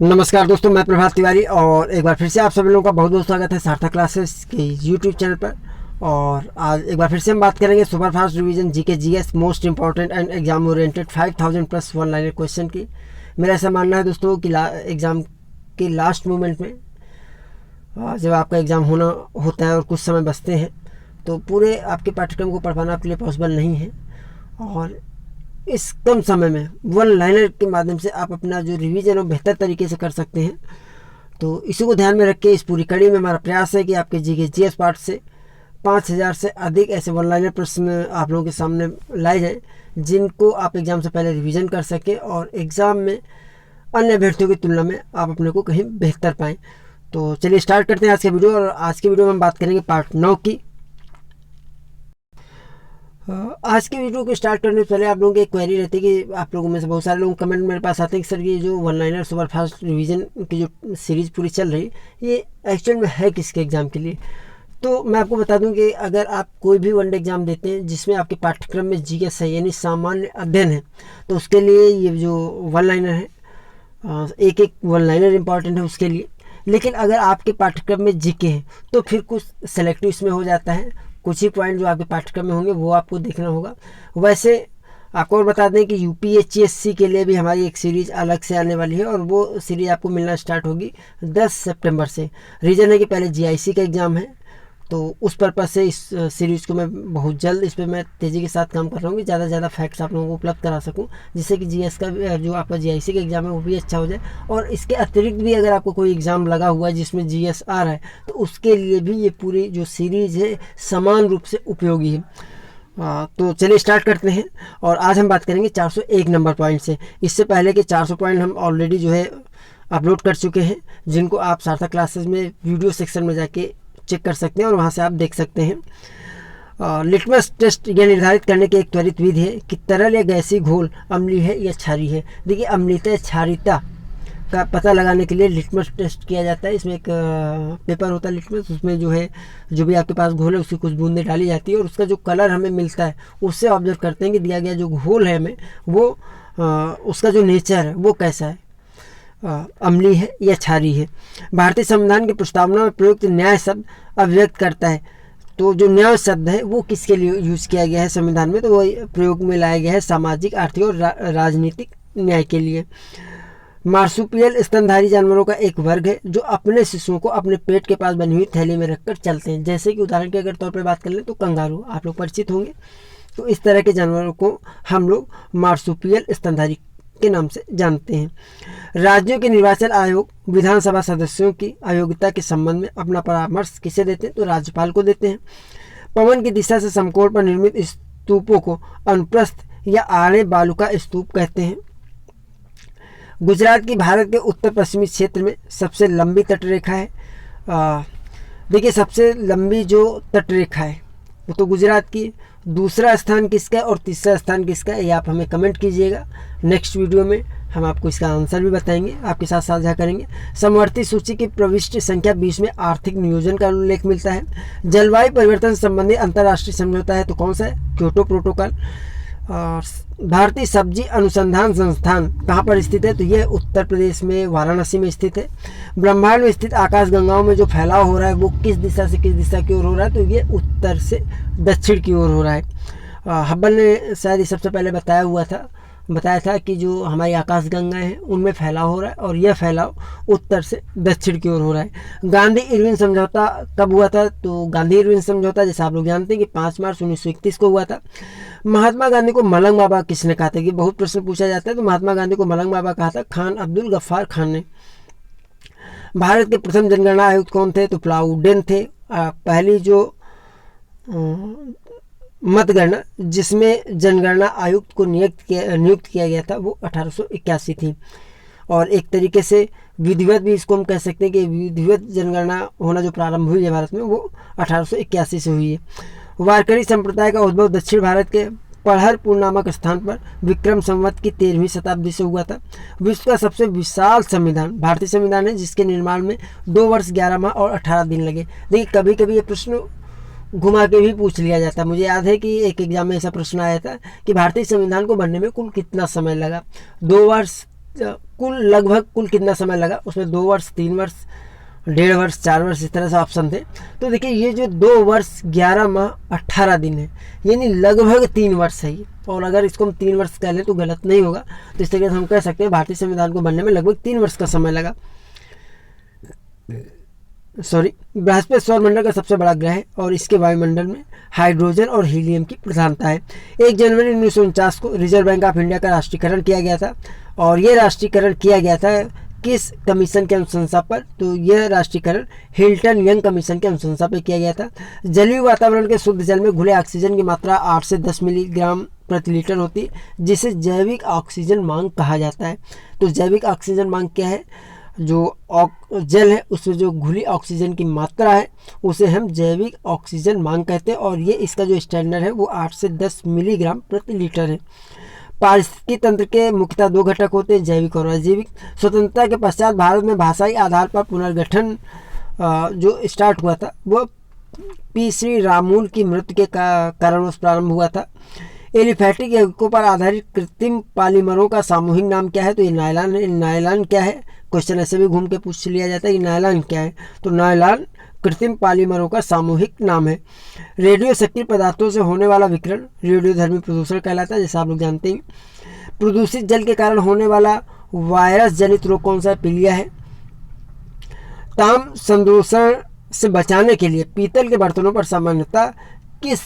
नमस्कार दोस्तों, मैं प्रभात तिवारी और एक बार फिर से आप सभी लोगों का बहुत बहुत स्वागत है सार्थक क्लासेस के यूट्यूब चैनल पर। और आज एक बार फिर से हम बात करेंगे super fast revision GK GS most important and exam oriented 5000 plus one liner question की। मेरा ऐसा मानना है दोस्तों कि एग्ज़ाम के लास्ट मोमेंट में जब आपका एग्ज़ाम होना होता है और कुछ समय बचते हैं तो पूरे आपके पाठ्यक्रम को पढ़ पाना आपके लिए पॉसिबल नहीं है। और इस कम समय में वन लाइनर के माध्यम से आप अपना जो रिवीजन है बेहतर तरीके से कर सकते हैं। तो इसी को ध्यान में रख के इस पूरी कड़ी में हमारा प्रयास है कि आपके जीके जीएस पार्ट से 5000 से अधिक ऐसे वन लाइनर प्रश्न आप लोगों के सामने लाए जाएं जिनको आप एग्ज़ाम से पहले रिवीजन कर सकें और एग्ज़ाम में अन्य अभ्यर्थियों की तुलना में आप अपने को कहीं बेहतर पाएँ। तो चलिए स्टार्ट करते हैं आज के वीडियो। और आज के वीडियो में हम बात करेंगे पार्ट 9 की। आज के वीडियो को स्टार्ट करने से पहले आप लोगों की एक क्वेरी रहती है कि आप लोगों में से बहुत सारे लोग कमेंट मेरे पास आते हैं कि सर ये जो one liner super fast revision की जो सीरीज़ पूरी चल रही है ये एक्चुअल में है किसके एग्ज़ाम के लिए। तो मैं आपको बता दूं कि अगर आप कोई भी वनडे एग्ज़ाम देते हैं जिसमें आपके पाठ्यक्रम में जीएस है यानी सामान्य अध्ययन है तो उसके लिए ये जो वन लाइनर है एक एक वन लाइनर इम्पॉर्टेंट है उसके लिए। लेकिन अगर आपके पाठ्यक्रम में जीके है तो फिर कुछ सेलेक्टिव इसमें हो जाता है, कुछ ही पॉइंट जो आपके पाठ्यक्रम में होंगे वो आपको देखना होगा। वैसे आपको और बता दें कि यूपीएचएससी के लिए भी हमारी एक सीरीज़ अलग से आने वाली है और वो सीरीज़ आपको मिलना स्टार्ट होगी 10 सितंबर से। रीज़न है कि पहले जीआईसी का एग्ज़ाम है तो उस पर्पज़ से इस सीरीज़ को मैं बहुत जल्द इस पर मैं तेज़ी के साथ काम कर रहा हूँ कि ज़्यादा से ज़्यादा फैक्ट्स आप लोगों को उपलब्ध करा सकूँ जिससे कि जीएस का जो आपका जीआईसी का एग्ज़ाम है वो भी अच्छा हो जाए। और इसके अतिरिक्त भी अगर आपको कोई एग्ज़ाम लगा हुआ है जिसमें जीएस आ रहा है तो उसके लिए भी ये पूरी जो सीरीज़ है समान रूप से उपयोगी है। तो चलिए स्टार्ट करते हैं। और आज हम बात करेंगे 401 नंबर पॉइंट से। इससे पहले के 400 पॉइंट हम ऑलरेडी जो है अपलोड कर चुके हैं जिनको आप सार्थक क्लासेस में वीडियो सेक्शन में जाके चेक कर सकते हैं और वहाँ से आप देख सकते हैं। लिटमस टेस्ट यह निर्धारित करने की एक त्वरित विधि है कि तरल या गैसीय घोल अम्लीय है या क्षारीय है। देखिए अम्लीयता या क्षारीयता का पता लगाने के लिए लिटमस टेस्ट किया जाता है। इसमें एक पेपर होता है लिटमस, उसमें जो है जो भी आपके पास घोल है उसकी कुछ बूंदें डाली जाती है और उसका जो कलर हमें मिलता है उससे ऑब्जर्व करते हैं कि दिया गया जो घोल है हमें वो उसका जो नेचर है वो कैसा है, अम्लीय है या क्षारीय है। भारतीय संविधान की प्रस्तावना में प्रयुक्त न्याय शब्द अभिव्यक्त करता है। तो जो न्याय शब्द है वो किसके लिए यूज़ किया गया है संविधान में, तो वो प्रयोग में लाया गया है सामाजिक, आर्थिक और राजनीतिक न्याय के लिए। मार्सुपियल स्तनधारी जानवरों का एक वर्ग है जो अपने शिशुओं को अपने पेट के पास बनी हुई थैली में रखकर चलते हैं। जैसे कि उदाहरण के अगर तौर पर बात कर लें तो कंगारू आप लोग परिचित होंगे। तो इस तरह के जानवरों को हम लोग मार्सुपियल स्तनधारी के नाम से जानते हैं। राज्यों के निर्वाचन आयोग विधानसभा सदस्यों की अयोग्यता के संबंध में अपना परामर्श किसे देते हैं, तो राज्यपाल को देते हैं। पवन की दिशा से समकोण पर निर्मित स्तूपों को अनुप्रस्थ या आड़े बालू का स्तूप कहते हैं। गुजरात की भारत के उत्तर पश्चिमी क्षेत्र में सबसे लंबी तटरेखा है। देखिए सबसे लंबी जो तटरेखा है वो तो गुजरात की। दूसरा स्थान किसका है और तीसरा स्थान किसका है ये आप हमें कमेंट कीजिएगा। नेक्स्ट वीडियो में हम आपको इसका आंसर भी बताएंगे, आपके साथ साझा करेंगे। समवर्ती सूची की प्रविष्टि संख्या 20 में आर्थिक नियोजन का उल्लेख मिलता है। जलवायु परिवर्तन संबंधी अंतर्राष्ट्रीय समझौता है तो कौन सा है, क्योटो प्रोटोकॉल। और भारतीय सब्जी अनुसंधान संस्थान कहाँ पर स्थित है, तो यह उत्तर प्रदेश में वाराणसी में स्थित है। ब्रह्मांड में स्थित आकाश गंगाओं में जो फैलाव हो रहा है वो किस दिशा से किस दिशा की ओर हो रहा है, तो ये उत्तर से दक्षिण की ओर हो रहा है। हब्बल ने शायद ये सबसे पहले बताया था कि जो हमारी आकाश गंगाएं हैं उनमें फैलाव हो रहा है और यह फैलाव उत्तर से दक्षिण की ओर हो रहा है। गांधी इरविन समझौता कब हुआ था, तो गांधी इरविन समझौता जैसे आप लोग जानते हैं कि 5 मार्च 1931 को हुआ था। महात्मा गांधी को मलंग बाबा किसने कहा था, कि बहुत प्रश्न पूछा जाता है। तो महात्मा गांधी को मलंग बाबा कहा था खान अब्दुल गफ्फार खान ने। भारत के प्रथम जनगणना आयुक्त कौन थे, तो प्लाउडेन थे। पहली जो मतगणना जिसमें जनगणना आयुक्त को नियुक्त किया गया था वो 1881 थी। और एक तरीके से विधिवत भी इसको हम कह सकते हैं कि विधिवत जनगणना होना जो प्रारंभ हुई है भारत में वो 1881 से हुई है। वारकरी संप्रदाय का उद्भव दक्षिण भारत के पढ़रपुर नामक स्थान पर विक्रम संवत की 13वीं शताब्दी से हुआ था। विश्व का सबसे विशाल संविधान भारतीय संविधान है जिसके निर्माण में 2 वर्ष 11 माह और 18 दिन लगे। देखिए कभी कभी ये प्रश्न घुमा के भी पूछ लिया जाता है। मुझे याद है कि एक एग्जाम में ऐसा प्रश्न आया था कि भारतीय संविधान को बनने में कुल कितना समय लगा। 2 वर्ष लगभग कुल कितना समय लगा, उसमें 2 वर्ष, 3 वर्ष, 1.5 वर्ष, 4 वर्ष, इस तरह से ऑप्शन थे। तो देखिए ये जो 2 वर्ष 11 माह 18 दिन है, यानी लगभग 3 वर्ष है ये। और अगर इसको हम 3 वर्ष कह लें तो गलत नहीं होगा। तो इस तरीके से हम कह सकते हैं भारतीय संविधान को बनने में लगभग 3 वर्ष का समय लगा। बृहस्पति सौरमंडल का सबसे बड़ा ग्रह है और इसके वायुमंडल में हाइड्रोजन और हीलियम की प्रधानता है। 1 जनवरी 1949 को रिजर्व बैंक ऑफ इंडिया का राष्ट्रीयकरण किया गया था। और यह राष्ट्रीयकरण किया गया था किस कमीशन के अनुशंसा पर? तो यह राष्ट्रीयकरण हिल्टन यंग कमीशन के अनुशंसा पर किया गया था। जलीय वातावरण के शुद्ध जल में घुले ऑक्सीजन की मात्रा 8 से 10 मिलीग्राम प्रति लीटर होती है, जिसे जैविक ऑक्सीजन मांग कहा जाता है। तो जैविक ऑक्सीजन मांग क्या है? जो जल है उसमें जो घुली ऑक्सीजन की मात्रा है उसे हम जैविक ऑक्सीजन मांग कहते हैं। और ये इसका जो स्टैंडर्ड है वो 8 से 10 मिलीग्राम प्रति लीटर है। पारिस्थितिकी तंत्र के मुख्यतः 2 घटक होते हैं, जैविक और अजैविक। स्वतंत्रता के पश्चात भारत में भाषाई आधार पर पुनर्गठन जो स्टार्ट हुआ था वो पी श्री रामूल की मृत्यु के कारण प्रारंभ हुआ था। एलिफैटिक यौगिकों पर आधारित कृत्रिम पॉलीमरों का सामूहिक नाम क्या है? तो ये नायलॉन है। नायलॉन क्या है? क्वेश्चन ऐसे भी घूम के पूछ लिया जाता है कि नायलॉन क्या है? तो नायलॉन कृत्रिम पॉलीमरों का सामूहिक नाम है। रेडियो सक्रिय पदार्थों से होने वाला विकिरण रेडियोधर्मी प्रदूषण कहलाता है, जैसा आप लोग जानते हैं। प्रदूषित जल के कारण होने वाला वायरस जनित रोग कौन सा है? पीलिया है। ताम संदूषण से बचाने के लिए पीतल के बर्तनों पर सामान्यतः किस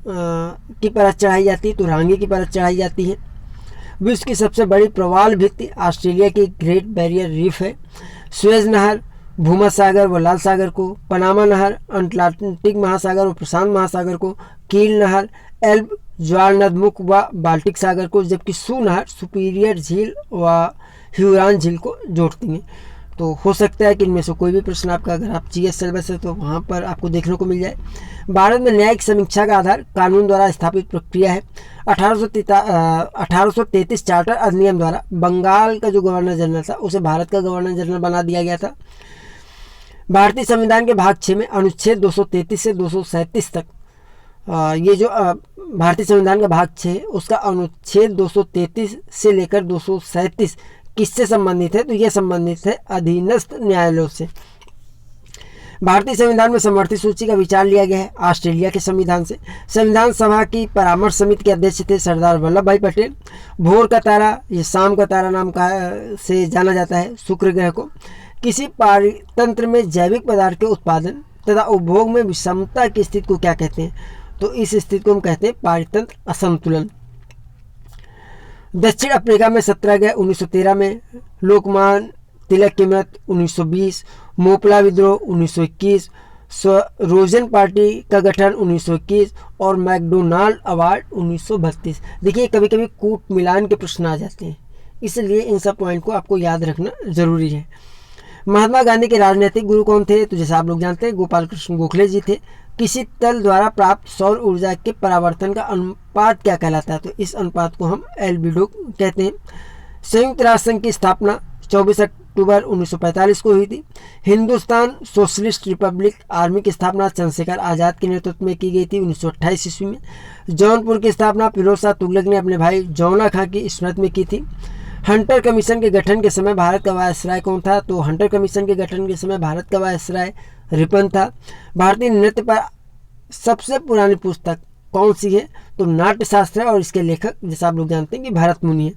की परत चढ़ाई जाती है? तो रांगी की परत चढ़ाई जाती है। विश्व की सबसे बड़ी प्रवाल भित्ति ऑस्ट्रेलिया की ग्रेट बैरियर रीफ है। सुएज नहर भूमध्य सागर व लाल सागर को, पनामा नहर अटलांटिक महासागर व प्रशांत महासागर को, कील नहर एल्ब ज्वारनदमुख व बाल्टिक सागर को, जबकि सू नहर सुपीरियर झील व ह्यूरॉन झील को जोड़ती हैं। तो हो सकता है कि इनमें से कोई भी प्रश्न आपका, अगर आप जीएस सिलेबस है तो वहाँ पर आपको देखने को मिल जाए। भारत में न्यायिक समीक्षा का आधार कानून द्वारा स्थापित प्रक्रिया है। 1833 चार्टर अधिनियम द्वारा बंगाल का जो गवर्नर जनरल था उसे भारत का गवर्नर जनरल बना दिया गया था। भारतीय संविधान के भाग 6 में अनुच्छेद 233 से 237 तक ये जो भारतीय संविधान का भाग 6 उसका अनुच्छेद 233 से लेकर 237 किससे संबंधित है? तो यह संबंधित है अधीनस्थ न्यायालयों से। भारतीय संविधान में समवर्ती सूची का विचार लिया गया है ऑस्ट्रेलिया के संविधान से। संविधान सभा की परामर्श समिति के अध्यक्ष थे सरदार वल्लभ भाई पटेल। भोर का तारा, ये शाम का तारा नाम का से जाना जाता है शुक्र ग्रह को। किसी पारितंत्र में जैविक पदार्थ के उत्पादन तथा उपभोग में विषमता की स्थिति को क्या कहते हैं? तो इस स्थिति को हम कहते हैं पारितंत्र असंतुलन। दक्षिण अफ्रीका में सत्याग्रह 1913 में, लोकमान्य तिलक की मृत्यु 1920, मोपला विद्रोह 1921, स्वरोजन पार्टी का गठन 1921 और मैकडोनाल्ड अवार्ड 1932। देखिए कभी कभी कूट मिलान के प्रश्न आ जाते हैं, इसलिए इन सब पॉइंट को आपको याद रखना जरूरी है। महात्मा गांधी के राजनीतिक गुरु कौन थे? तो जैसा आप लोग जानते हैं गोपाल कृष्ण गोखले जी थे। किसी तल द्वारा प्राप्त सौर ऊर्जा के परावर्तन का अनुपात क्या कहलाता है? तो इस अनुपात को हम एल्बिडो कहते हैं। संयुक्त राष्ट्र संघ की स्थापना 24 अक्टूबर 1945 को हुई थी। हिंदुस्तान सोशलिस्ट रिपब्लिक आर्मी की स्थापना चंद्रशेखर आज़ाद के नेतृत्व में की गई थी 1928 ईस्वी में। जौनपुर की स्थापना फिरोज शाह तुगलक ने अपने भाई जौना खां की स्मृति में की थी। हंटर कमीशन के गठन के समय भारत का वायसराय कौन था? तो हंटर कमीशन के गठन के समय भारत का वायसराय रिपन था। भारतीय नृत्य पर सबसे पुरानी पुस्तक कौन सी है? तो नाट्यशास्त्र है और इसके लेखक जैसा आप लोग जानते हैं कि भरत मुनि है।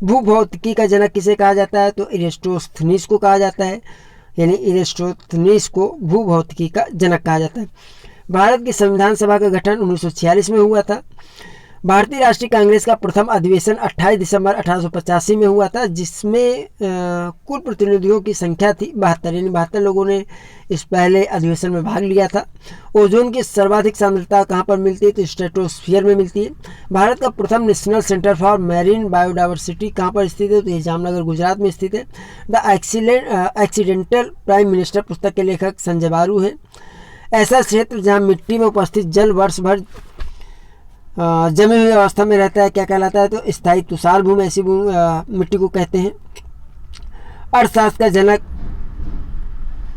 भूभौतिकी का जनक किसे कहा जाता है? तो इरेस्टोस्थनीज को कहा जाता है, यानी इरेस्टोस्थनीज को भूभौतिकी का जनक कहा जाता है। भारत की संविधान सभा का गठन 1946 में हुआ था। भारतीय राष्ट्रीय कांग्रेस का प्रथम अधिवेशन 28 दिसंबर 1885 में हुआ था, जिसमें कुल प्रतिनिधियों की संख्या थी 72, यानी 72 लोगों ने इस पहले अधिवेशन में भाग लिया था। ओजोन की सर्वाधिक सांद्रता कहाँ पर मिलती है? तो स्ट्रेटोस्फीयर में मिलती है। भारत का प्रथम national centre for marine biodiversity कहाँ पर स्थित है? तो ये जामनगर गुजरात में स्थित है। द एक्सीडेंटल प्राइम मिनिस्टर पुस्तक के लेखक संजय बारू है। ऐसा क्षेत्र जहाँ मिट्टी में उपस्थित जल वर्ष भर जमी हुई अवस्था में रहता है क्या कहलाता है? तो स्थायी तुषार भूमि, ऐसी मिट्टी को कहते हैं। अर्थशास्त्र का जनक,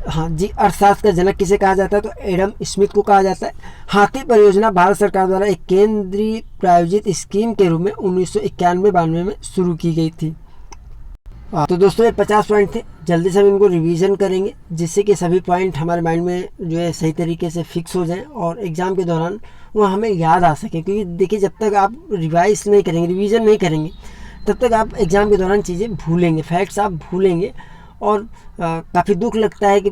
हाँ जी, अर्थशास्त्र का जनक किसे कहा जाता है? तो एडम स्मिथ को कहा जाता है। हाथी परियोजना भारत सरकार द्वारा एक केंद्रीय प्रायोजित स्कीम के रूप में 1991-92 में शुरू की गई थी। तो दोस्तों ये 50 पॉइंट थे, जल्दी से हम इनको रिवीजन करेंगे जिससे कि सभी पॉइंट हमारे माइंड में जो है सही तरीके से फिक्स हो जाएं और एग्ज़ाम के दौरान वो हमें याद आ सके। क्योंकि देखिए जब तक आप रिवाइज नहीं करेंगे, रिवीजन नहीं करेंगे, तब तक आप एग्ज़ाम के दौरान चीज़ें भूलेंगे, फैक्ट्स आप भूलेंगे। और काफ़ी दुख लगता है कि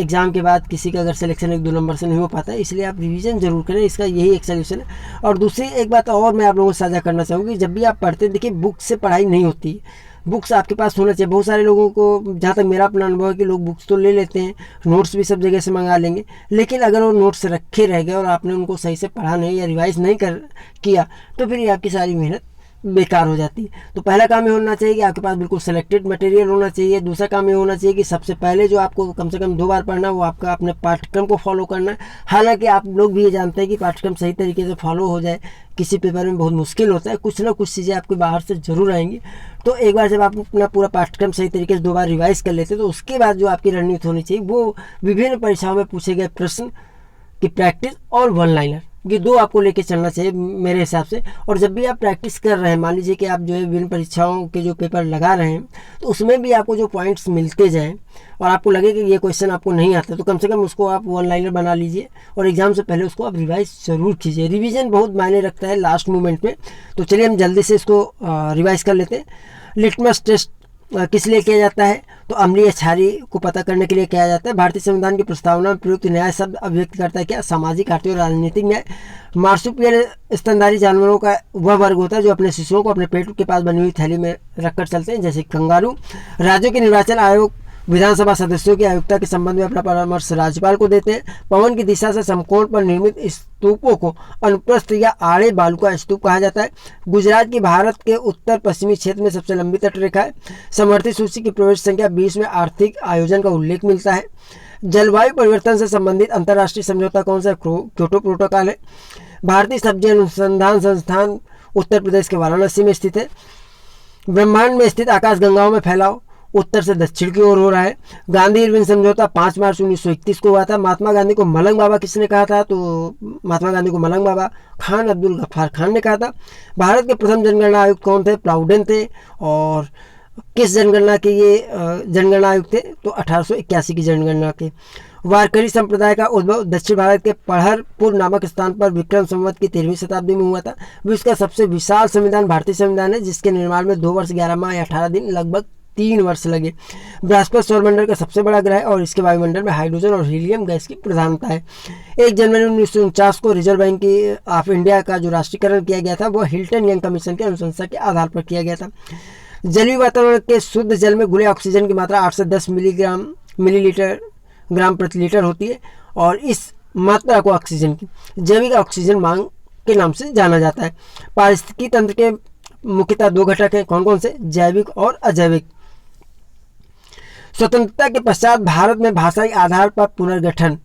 एग्ज़ाम के बाद किसी का अगर सिलेक्शन 1-2 नंबर से नहीं हो पाता है, इसलिए आप रिवीजन ज़रूर करें, इसका यही एक सलूशन है। और दूसरी एक बात और मैं आप लोगों को साझा करना चाहूँगी, जब भी आप पढ़ते हैं, देखिए बुक से पढ़ाई नहीं होती है, बुक्स आपके पास होना चाहिए। बहुत सारे लोगों को, जहाँ तक मेरा अपना अनुभव है, कि लोग बुक्स तो ले लेते हैं, नोट्स भी सब जगह से मंगा लेंगे, लेकिन अगर वो नोट्स रखे रह गए और आपने उनको सही से पढ़ा नहीं या रिवाइज नहीं किया, तो फिर ये आपकी सारी मेहनत बेकार हो जाती है। तो पहला काम ये होना चाहिए कि आपके पास बिल्कुल सेलेक्टेड मटेरियल होना चाहिए। दूसरा काम ये होना चाहिए कि सबसे पहले जो आपको कम से कम 2 बार पढ़ना है वो आपका अपने पाठ्यक्रम को फॉलो करना है। हालांकि आप लोग भी ये जानते हैं कि पाठ्यक्रम सही तरीके से फॉलो हो जाए किसी पेपर में बहुत मुश्किल होता है, कुछ ना कुछ चीज़ें आपके बाहर से ज़रूर आएंगी। तो एक बार जब आप अपना पूरा पाठ्यक्रम सही तरीके से 2 बार रिवाइज कर लेते हैं, तो उसके बाद जो आपकी रणनीति होनी चाहिए वो विभिन्न परीक्षाओं में पूछे गए प्रश्न की प्रैक्टिस और वन लाइनर, ये 2 आपको लेके चलना चाहिए मेरे हिसाब से। और जब भी आप प्रैक्टिस कर रहे हैं, मान लीजिए कि आप जो है विभिन्न परीक्षाओं के जो पेपर लगा रहे हैं, तो उसमें भी आपको जो पॉइंट्स मिलते जाएं और आपको लगे कि ये क्वेश्चन आपको नहीं आता, तो कम से कम उसको आप वन लाइनर बना लीजिए और एग्जाम से पहले उसको आप रिवाइज ज़रूर कीजिए। रिवीजन बहुत मायने रखता है लास्ट मोमेंट में। तो चलिए हम जल्दी से इसको रिवाइज कर लेते हैं। लिटमस टेस्ट किस लिए किया जाता है? तो अम्लीय क्षारीय को पता करने के लिए किया जाता है। भारतीय संविधान की प्रस्तावना में प्रयुक्त न्याय शब्द अभिव्यक्त करता है क्या? सामाजिक, आर्थिक और राजनीतिक न्याय। मार्सुपियल स्तनधारी जानवरों का वह वर्ग होता है जो अपने शिशुओं को अपने पेट के पास बनी हुई थैली में रखकर चलते हैं, जैसे कंगारू। राज्यों के निर्वाचन आयोग विधानसभा सदस्यों की आयुक्ता के संबंध में अपना परामर्श राज्यपाल को देते हैं। पवन की दिशा से समकोण पर निर्मित स्तूपों को अनुप्रस्थ या आड़े बालू का स्तूप कहा जाता है। गुजरात की भारत के उत्तर पश्चिमी क्षेत्र में सबसे लंबी तटरेखा है। समवर्ती सूची की प्रवेश संख्या 20 में आर्थिक आयोजन का उल्लेख मिलता है। जलवायु परिवर्तन से संबंधित अंतर्राष्ट्रीय समझौता कौन सा? क्योटो प्रोटोकॉल है। भारतीय सब्जी अनुसंधान संस्थान उत्तर प्रदेश के वाराणसी में स्थित है। ब्रह्मांड में स्थित आकाशगंगाओं में फैलाव उत्तर से दक्षिण की ओर हो रहा है। गांधी इरविन समझौता 5 मार्च 1931 को हुआ था। महात्मा गांधी को मलंग बाबा किसने कहा था? तो महात्मा गांधी को मलंग बाबा खान अब्दुल गफ्फार खान ने कहा था। भारत के प्रथम जनगणना आयुक्त कौन थे? प्लाउडेन थे। और किस जनगणना के ये जनगणना आयुक्त थे? तो 1881 की जनगणना के। वारकरी संप्रदाय का उद्भव दक्षिण भारत के पढ़रपुर नामक स्थान पर विक्रम संवत की 13वीं शताब्दी में हुआ था। विश्व का सबसे विशाल संविधान भारतीय संविधान है, जिसके निर्माण में 2 वर्ष 11 माह 18 दिन लगभग 3 वर्ष लगे। बृहस्पति सौरमंडल का सबसे बड़ा ग्रह है और इसके वायुमंडल में हाइड्रोजन और हीलियम गैस की प्रधानता है। 1 जनवरी 1949 को रिजर्व बैंक ऑफ इंडिया का जो राष्ट्रीयकरण किया गया था वह हिल्टन यंग कमीशन की अनुशंसा के आधार पर किया गया था। जलीय वातावरण के शुद्ध जल में घुले ऑक्सीजन की मात्रा 8 से 10 ग्राम प्रति लीटर होती है और इस मात्रा को ऑक्सीजन की जैविक ऑक्सीजन मांग के नाम से जाना जाता है। पारिस्थितिकी तंत्र के मुख्यतः 2 घटक हैं, कौन कौन से? जैविक और अजैविक। स्वतंत्रता के पश्चात भारत में भाषाई आधार पर पुनर्गठन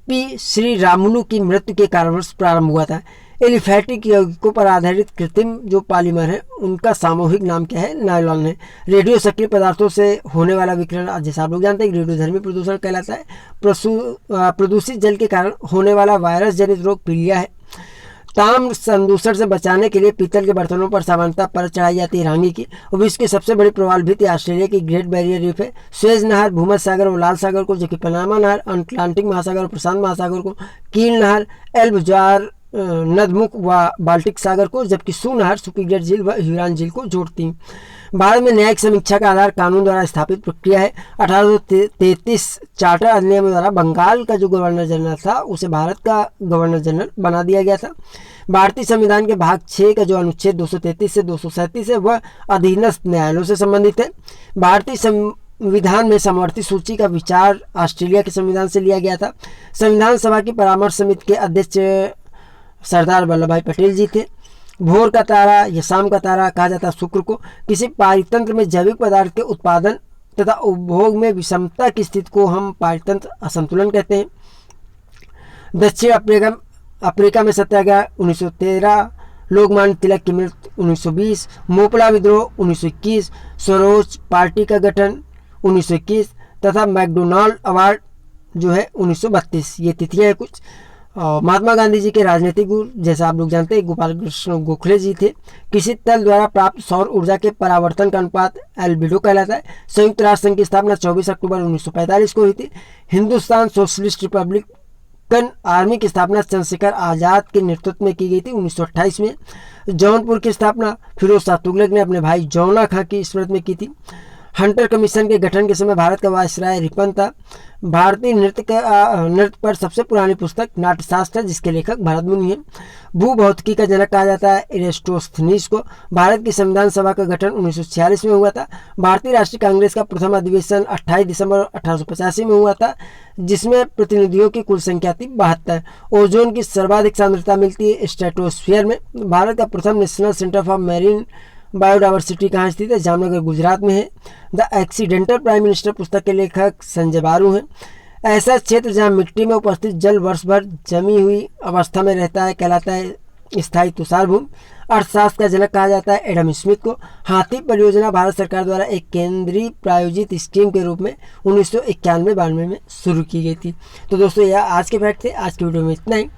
पी श्री रामुलु की मृत्यु के कारणवश प्रारंभ हुआ था। एलिफैटिक यौगिकों पर आधारित कृत्रिम जो पॉलीमर है उनका सामूहिक नाम क्या है? नायलॉन है। रेडियो सक्रिय पदार्थों से होने वाला विकिरण, जैसा आप लोग जानते हैं, रेडियोधर्मी प्रदूषण कहलाता है। प्रदूषित जल के कारण होने वाला वायरस जनित रोग पीलिया है। ताम्र संदूषण से बचाने के लिए पीतल के बर्तनों पर सामान्यतः परत चढ़ाई जाती है रांगी की। और विश्व की सबसे बड़ी प्रवाल भित्ति ऑस्ट्रेलिया की ग्रेट बैरियर रीफ है। स्वेज नहर भूमध्य सागर और लाल सागर को, जबकि पनामा नहर अटलांटिक महासागर और प्रशांत महासागर को, कील नहर एल्ब ज्वार नदमुख व बाल्टिक सागर को, जबकि सू नहर सुपीरियर झील व ह्यूरॉन झील को जोड़ती हैं। भारत में न्यायिक समीक्षा का आधार कानून द्वारा स्थापित प्रक्रिया है। 1833 चार्टर अधिनियम द्वारा बंगाल का जो गवर्नर जनरल था उसे भारत का गवर्नर जनरल बना दिया गया था। भारतीय संविधान के भाग 6 का जो अनुच्छेद 233 से 237 है वह अधीनस्थ न्यायालयों से संबंधित है। भारतीय संविधान में समवर्ती सूची का विचार ऑस्ट्रेलिया के संविधान से लिया गया था। संविधान सभा की परामर्श समिति के अध्यक्ष सरदार वल्लभ भाई पटेल जी थे। भोर का तारा या शाम का तारा कहा जाता है शुक्र को। किसी पारितंत्र में जैविक पदार्थ के उत्पादन तथा उपभोग में विषमता की स्थिति को हम पारितंत्र असंतुलन कहते हैं। दक्षिण अफ्रीका में सत्याग्रह 1913, लोकमान्य तिलक की मृत्यु 1920, मोपला विद्रोह 1921, स्वरोज पार्टी का गठन 1921 तथा मैकडोनाल्ड अवार्ड जो है 1932। ये तिथियां हैं कुछ। महात्मा गांधी जी के राजनीतिक गुरु जैसा आप लोग जानते हैं गोपाल कृष्ण गोखले जी थे। किसी तल द्वारा प्राप्त सौर ऊर्जा के परावर्तन का अनुपात एल्बिडो कहलाता है। संयुक्त राष्ट्र संघ की स्थापना 24 अक्टूबर 1945 को हुई थी। हिंदुस्तान सोशलिस्ट रिपब्लिकन आर्मी की स्थापना चंद्रशेखर आज़ाद के नेतृत्व में की गई थी 1928 में। जौनपुर की स्थापना फिरोज शाह तुगलक ने अपने भाई जौना खां की स्मृति में की थी। हंटर कमीशन के गठन के समय भारत का वायसराय रिपन था। भारतीय नृत्य पर सबसे पुरानी पुस्तक नाट्यशास्त्र है, जिसके लेखक भरत मुनि हैं। भूभौतिकी का जनक कहा जाता है एरिस्टोस्थनीज को। भारत की संविधान सभा का गठन 1946 में हुआ था। भारतीय राष्ट्रीय कांग्रेस का प्रथम अधिवेशन 28 दिसंबर 1885 में हुआ था, जिसमें प्रतिनिधियों की कुल संख्या थी 72। ओजोन की सर्वाधिक सांद्रता मिलती है स्ट्रेटोस्फीयर में। भारत का प्रथम national centre for marine biodiversity कहाँ स्थित है? जामनगर गुजरात में है। द एक्सीडेंटल प्राइम मिनिस्टर पुस्तक के लेखक संजय बारू हैं। ऐसा क्षेत्र जहाँ मिट्टी में उपस्थित जल वर्ष भर जमी हुई अवस्था में रहता है कहलाता है स्थायी तुषार भूमि। अर्थशास्त्र का जनक कहा जाता है एडम स्मिथ को। हाथी परियोजना भारत सरकार द्वारा एक केंद्रीय प्रायोजित स्कीम के रूप में 1991-92 में शुरू की गई थी। तो दोस्तों यह आज के फैक्ट थे। आज की वीडियो में इतना ही।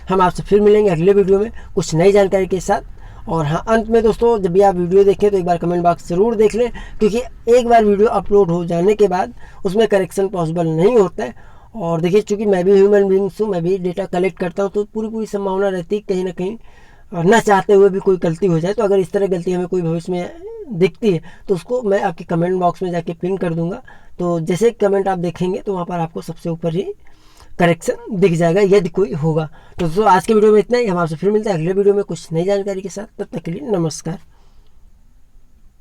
हम आपसे फिर मिलेंगे अगले वीडियो में कुछ नई जानकारी के साथ। और हाँ, अंत में दोस्तों जब भी आप वीडियो देखें तो एक बार कमेंट बॉक्स ज़रूर देख लें, क्योंकि एक बार वीडियो अपलोड हो जाने के बाद उसमें करेक्शन पॉसिबल नहीं होता है। और देखिए, चूँकि मैं भी ह्यूमन बींग्स हूँ, मैं भी डेटा कलेक्ट करता हूँ, तो पूरी संभावना रहती है कहीं ना कहीं ना चाहते हुए भी कोई गलती हो जाए। तो अगर इस तरह गलती हमें कोई भविष्य में दिखती है तो उसको मैं आपके कमेंट बॉक्स में जाके पिन कर दूंगा। तो जैसे कमेंट आप देखेंगे तो वहाँ पर आपको सबसे ऊपर ही करेक्शन दिख जाएगा यदि कोई होगा। तो दोस्तों आज के वीडियो में इतना ही। हम आपसे फिर मिलते हैं अगले वीडियो में कुछ नई जानकारी के साथ। तब तक के लिए नमस्कार।